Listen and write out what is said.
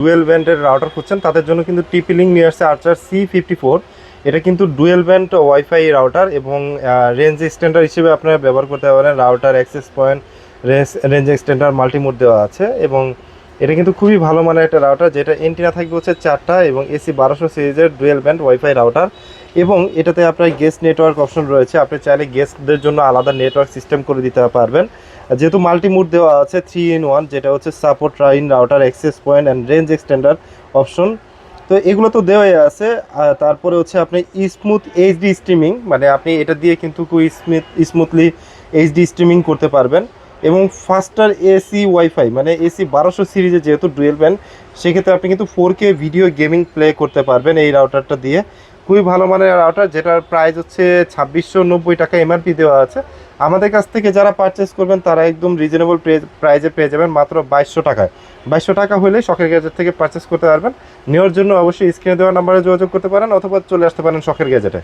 Dual ব্যান্ডের router খুঁজছেন তাদের জন্য কিন্তু টিপি লিঙ্ক নিয়ে আসছে আর্চার C54। এটা কিন্তু ডুয়েল ব্যান্ড ওয়াইফাই রাউটার এবং রেঞ্জ এক্সটেন্ডার হিসেবে আপনারা ব্যবহার করতে পারেন। Router, access point, range extender, multimode দেওয়া আছে এবং এটা কিন্তু খুবই ভালো মানের একটা রাউটার, যেটা এন্টিনা থাকবে হচ্ছে 4টা এবং AC 1200 সিরিজের ডুয়েল ব্যান্ড ওয়াইফাই রাউটার। এবং এটাতে আপনার গেস্ট নেটওয়ার্ক অপশন রয়েছে, আপনি চাইলে গেস্টদের জন্য আলাদা নেটওয়ার্ক সিস্টেম করে দিতে পারবেন। যেহেতু মাল্টিমোড দেওয়া আছে 3-in-1, যেটা হচ্ছে support in router, access point and range extender option. তো এগুলো তো দেওয়াই আছে। আর তারপরে হচ্ছে আপনি স্মুথ এইচডি স্ট্রিমিং, মানে আপনি এটা দিয়ে কিন্তু খুব স্মুথলি এইচডি স্ট্রিমিং করতে পারবেন। এবং ফাস্টার AC ওয়াইফাই, মানে AC 1200 সিরিজে যেহেতু ডুয়েল ব্যান্ড, সেক্ষেত্রে আপনি কিন্তু 4K ভিডিও গেমিং প্লে করতে পারবেন এই রাউটারটা দিয়ে। খুবই ভালো মানের রাউটার, যেটার প্রাইস হচ্ছে 2690 টাকা MRP দেওয়া আছে। আমাদের কাছ থেকে যারা পারচেস করবেন তারা একদম রিজনেবল প্রাইজে পেয়ে যাবেন মাত্র 2200 টাকায়। 2200 টাকা হলে শখের গ্যাজেট থেকে পারচেস করতে পারবেন। নেওয়ার জন্য অবশ্যই স্ক্রিনে দেওয়া নাম্বারে যোগাযোগ করতে পারেন অথবা চলে আসতে পারেন শখের গ্যাজেটে।